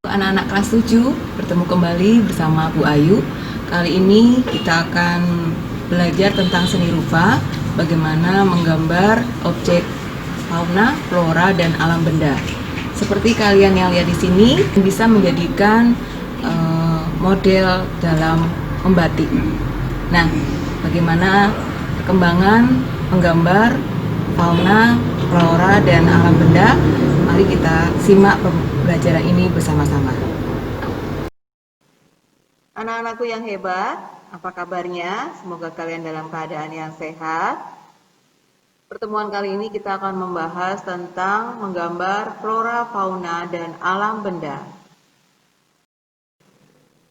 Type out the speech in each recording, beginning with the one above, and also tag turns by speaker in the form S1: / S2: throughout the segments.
S1: Anak-anak kelas 7 bertemu kembali bersama Bu Ayu. Kali ini kita akan belajar tentang seni rupa, bagaimana menggambar objek fauna, flora, dan alam benda. Seperti kalian yang lihat di sini, bisa menjadikan model dalam membatik. Nah, bagaimana perkembangan menggambar fauna, flora, dan alam benda? Mari kita simak pembelajaran ini bersama-sama. Anak-anakku yang hebat, apa kabarnya? Semoga kalian dalam keadaan yang sehat. Pertemuan kali ini kita akan membahas tentang menggambar flora, fauna, dan alam benda.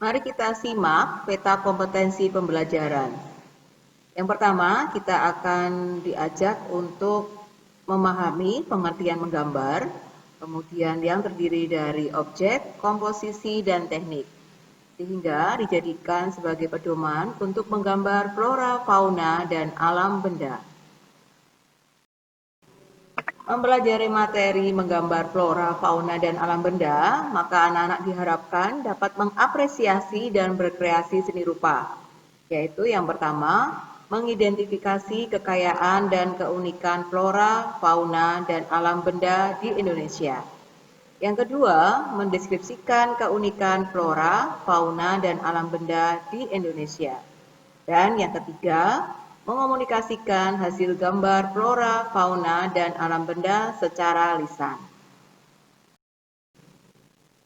S1: Mari kita simak peta kompetensi pembelajaran. Yang pertama, kita akan diajak untuk memahami pengertian menggambar, kemudian yang terdiri dari objek, komposisi, dan teknik, sehingga dijadikan sebagai pedoman untuk menggambar flora, fauna, dan alam benda. Mempelajari materi menggambar flora, fauna, dan alam benda, maka anak-anak diharapkan dapat mengapresiasi dan berkreasi seni rupa, yaitu yang pertama, mengidentifikasi kekayaan dan keunikan flora, fauna, dan alam benda di Indonesia. Yang kedua, mendeskripsikan keunikan flora, fauna, dan alam benda di Indonesia. Dan yang ketiga, mengomunikasikan hasil gambar flora, fauna, dan alam benda secara lisan.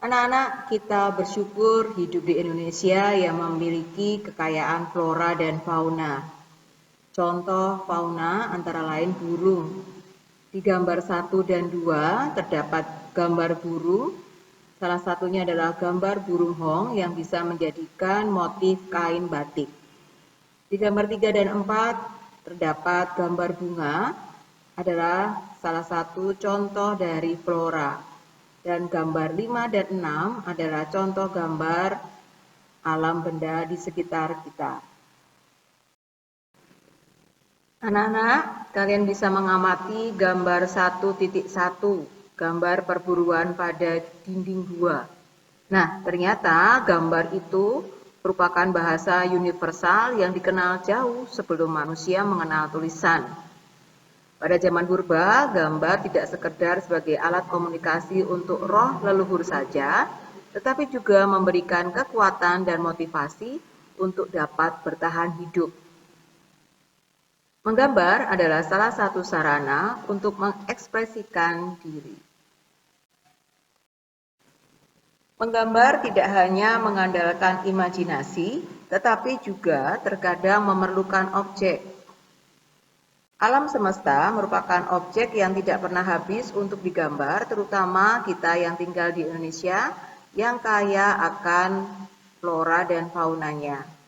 S1: Anak-anak, kita bersyukur hidup di Indonesia yang memiliki kekayaan flora dan fauna. Contoh fauna antara lain burung. Di gambar 1 dan 2 terdapat gambar burung. Salah satunya adalah gambar burung hong yang bisa menjadikan motif kain batik. Di gambar 3 dan 4 terdapat gambar bunga, adalah salah satu contoh dari flora. Dan gambar 5 dan 6 adalah contoh gambar alam benda di sekitar kita. Anak-anak, kalian bisa mengamati gambar 1.1, gambar perburuan pada dinding gua. Nah, ternyata gambar itu merupakan bahasa universal yang dikenal jauh sebelum manusia mengenal tulisan. Pada zaman purba, gambar tidak sekedar sebagai alat komunikasi untuk roh leluhur saja, tetapi juga memberikan kekuatan dan motivasi untuk dapat bertahan hidup. Menggambar adalah salah satu sarana untuk mengekspresikan diri. Menggambar tidak hanya mengandalkan imajinasi, tetapi juga terkadang memerlukan objek. Alam semesta merupakan objek yang tidak pernah habis untuk digambar, terutama kita yang tinggal di Indonesia yang kaya akan flora dan faunanya.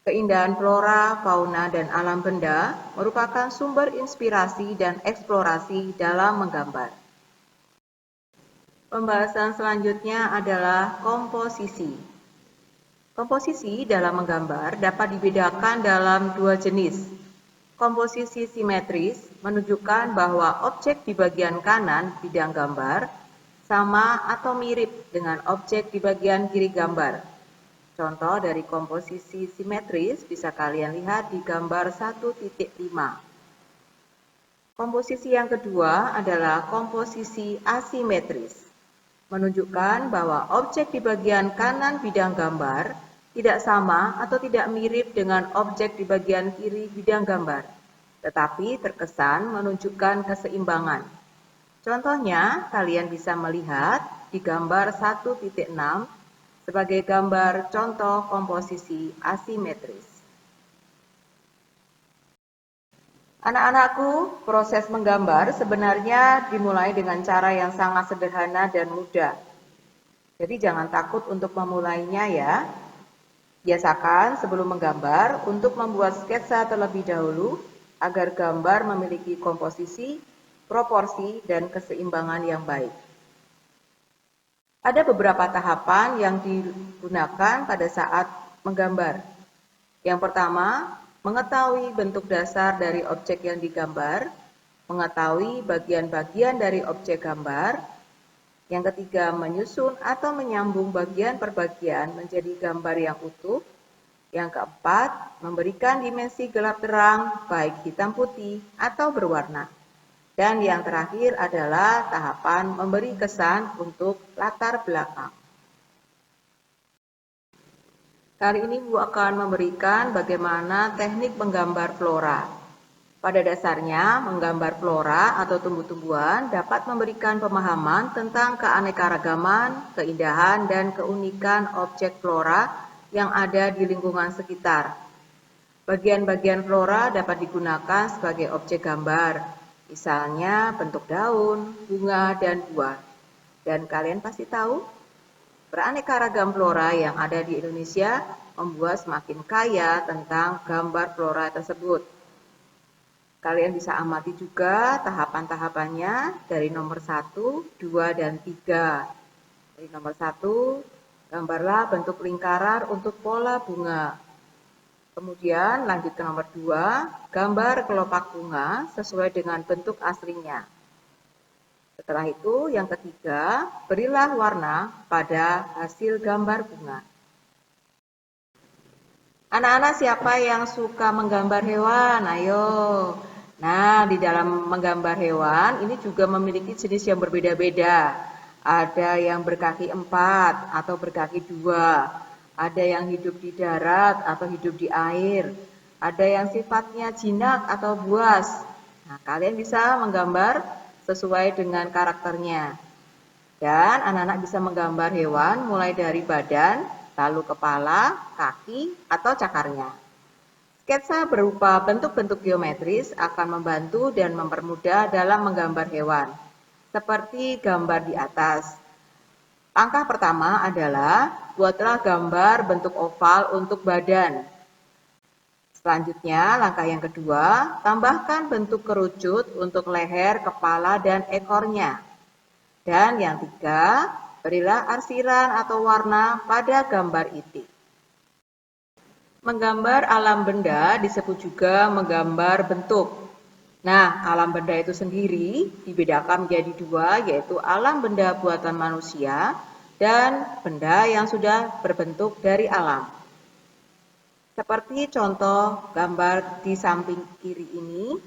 S1: Keindahan flora, fauna, dan alam benda merupakan sumber inspirasi dan eksplorasi dalam menggambar. Pembahasan selanjutnya adalah komposisi. Komposisi dalam menggambar dapat dibedakan dalam dua jenis. Komposisi simetris menunjukkan bahwa objek di bagian kanan bidang gambar sama atau mirip dengan objek di bagian kiri gambar. Contoh dari komposisi simetris bisa kalian lihat di gambar 1.5. Komposisi yang kedua adalah komposisi asimetris, menunjukkan bahwa objek di bagian kanan bidang gambar tidak sama atau tidak mirip dengan objek di bagian kiri bidang gambar, tetapi terkesan menunjukkan keseimbangan. Contohnya, kalian bisa melihat di gambar 1.6 sebagai gambar contoh komposisi asimetris. Anak-anakku, proses menggambar sebenarnya dimulai dengan cara yang sangat sederhana dan mudah. Jadi jangan takut untuk memulainya ya. Biasakan sebelum menggambar untuk membuat sketsa terlebih dahulu agar gambar memiliki komposisi, proporsi, dan keseimbangan yang baik. Ada beberapa tahapan yang digunakan pada saat menggambar. Yang pertama, mengetahui bentuk dasar dari objek yang digambar. mengetahui bagian-bagian dari objek gambar. Yang ketiga, menyusun atau menyambung bagian per bagian menjadi gambar yang utuh. Yang keempat, memberikan dimensi gelap terang baik hitam putih atau berwarna. Dan yang terakhir adalah tahapan memberi kesan untuk latar belakang. Kali ini Bu akan memberikan bagaimana teknik menggambar flora. Pada dasarnya, menggambar flora atau tumbuh-tumbuhan dapat memberikan pemahaman tentang keanekaragaman, keindahan, dan keunikan objek flora yang ada di lingkungan sekitar. Bagian-bagian flora dapat digunakan sebagai objek gambar, misalnya bentuk daun, bunga, dan buah. Dan kalian pasti tahu, beraneka ragam flora yang ada di Indonesia membuat semakin kaya tentang gambar flora tersebut. Kalian bisa amati juga tahapan-tahapannya dari nomor 1, 2, dan 3. Dari nomor 1, gambarlah bentuk lingkaran untuk pola bunga. Kemudian lanjut ke nomor 2, gambar kelopak bunga sesuai dengan bentuk aslinya. Setelah itu, yang ketiga, berilah warna pada hasil gambar bunga. Anak-anak siapa yang suka menggambar hewan? Ayo. Nah, di dalam menggambar hewan ini juga memiliki jenis yang berbeda-beda. Ada yang berkaki 4 atau berkaki 2. Ada yang hidup di darat atau hidup di air. Ada yang sifatnya jinak atau buas. Nah, kalian bisa menggambar sesuai dengan karakternya. Dan anak-anak bisa menggambar hewan mulai dari badan, lalu kepala, kaki, atau cakarnya. Sketsa berupa bentuk-bentuk geometris akan membantu dan mempermudah dalam menggambar hewan, seperti gambar di atas. Langkah pertama adalah buatlah gambar bentuk oval untuk badan. Selanjutnya, langkah yang kedua, tambahkan bentuk kerucut untuk leher, kepala, dan ekornya. Dan yang ketiga, berilah arsiran atau warna pada gambar itu. Menggambar alam benda disebut juga menggambar bentuk. Nah, alam benda itu sendiri dibedakan menjadi dua, yaitu alam benda buatan manusia dan benda yang sudah berbentuk dari alam. Seperti contoh gambar di samping kiri ini,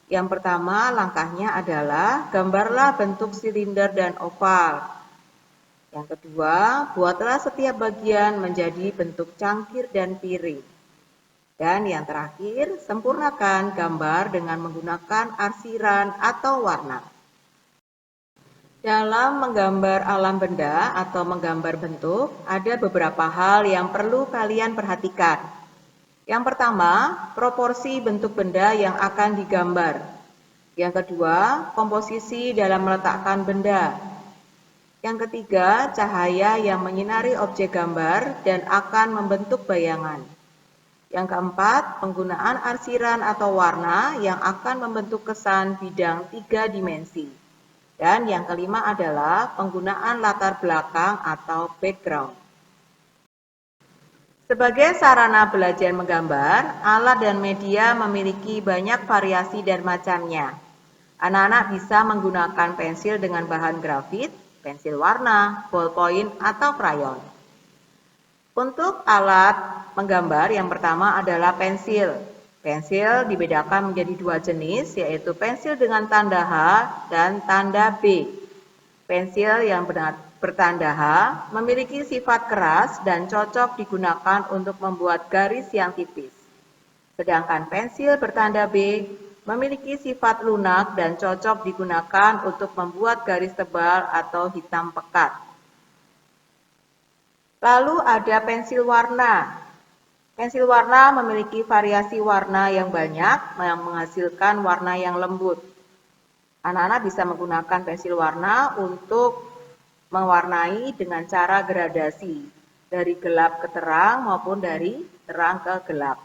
S1: yang pertama langkahnya adalah gambarlah bentuk silinder dan oval. Yang kedua, buatlah setiap bagian menjadi bentuk cangkir dan piring. Dan yang terakhir, sempurnakan gambar dengan menggunakan arsiran atau warna. Dalam menggambar alam benda atau menggambar bentuk, ada beberapa hal yang perlu kalian perhatikan. Yang pertama, proporsi bentuk benda yang akan digambar. Yang kedua, komposisi dalam meletakkan benda. Yang ketiga, cahaya yang menyinari objek gambar dan akan membentuk bayangan. Yang keempat, penggunaan arsiran atau warna yang akan membentuk kesan bidang 3 dimensi. Dan yang kelima adalah penggunaan latar belakang atau background. Sebagai sarana belajar menggambar, alat dan media memiliki banyak variasi dan macamnya. Anak-anak bisa menggunakan pensil dengan bahan grafit, pensil warna, ballpoint, atau krayon. Untuk alat menggambar yang pertama adalah pensil. Pensil dibedakan menjadi dua jenis, yaitu pensil dengan tanda H dan tanda B. Pensil yang bertanda H memiliki sifat keras dan cocok digunakan untuk membuat garis yang tipis. Sedangkan pensil bertanda B memiliki sifat lunak dan cocok digunakan untuk membuat garis tebal atau hitam pekat. Lalu ada pensil warna. Pensil warna memiliki variasi warna yang banyak yang menghasilkan warna yang lembut. Anak-anak bisa menggunakan pensil warna untuk mewarnai dengan cara gradasi, dari gelap ke terang maupun dari terang ke gelap.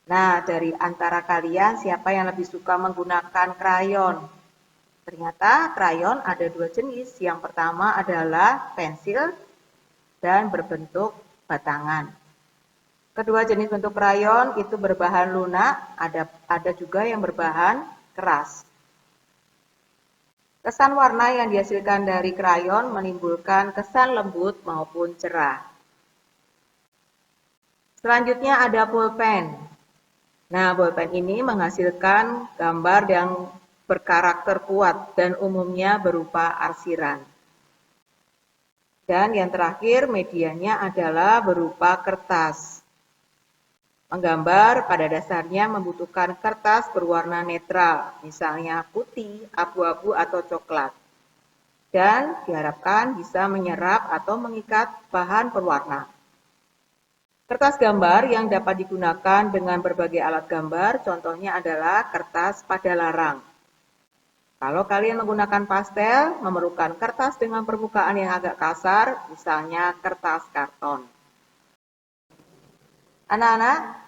S1: Nah, dari antara kalian siapa yang lebih suka menggunakan krayon? Ternyata krayon ada dua jenis. Yang pertama adalah pensil dan berbentuk batangan. Kedua jenis bentuk krayon itu berbahan lunak, ada juga yang berbahan keras. Kesan warna yang dihasilkan dari krayon menimbulkan kesan lembut maupun cerah. Selanjutnya ada pulpen. Nah, pulpen ini menghasilkan gambar yang berkarakter kuat dan umumnya berupa arsiran. Dan yang terakhir medianya adalah berupa kertas. Menggambar pada dasarnya membutuhkan kertas berwarna netral, misalnya putih, abu-abu, atau coklat. Dan diharapkan bisa menyerap atau mengikat bahan perwarna. Kertas gambar yang dapat digunakan dengan berbagai alat gambar, contohnya adalah kertas pada larang. Kalau kalian menggunakan pastel, memerlukan kertas dengan permukaan yang agak kasar, misalnya kertas karton. Anak-anak,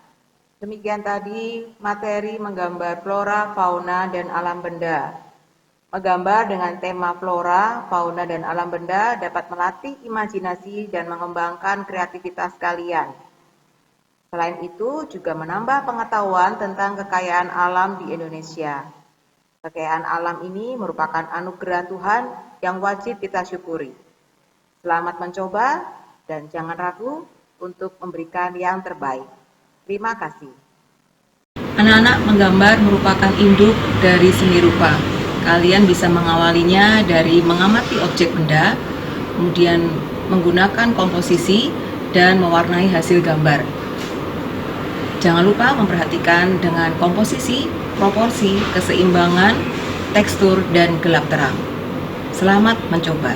S1: demikian tadi materi menggambar flora, fauna, dan alam benda. Menggambar dengan tema flora, fauna, dan alam benda dapat melatih imajinasi dan mengembangkan kreativitas kalian. Selain itu, juga menambah pengetahuan tentang kekayaan alam di Indonesia. Kekayaan alam ini merupakan anugerah Tuhan yang wajib kita syukuri. Selamat mencoba dan jangan ragu untuk memberikan yang terbaik. Terima kasih. Anak-anak, menggambar merupakan induk dari seni rupa. Kalian bisa mengawalinya dari mengamati objek benda, kemudian menggunakan komposisi dan mewarnai hasil gambar. Jangan lupa memperhatikan dengan komposisi, proporsi, keseimbangan, tekstur, dan gelap terang. Selamat mencoba.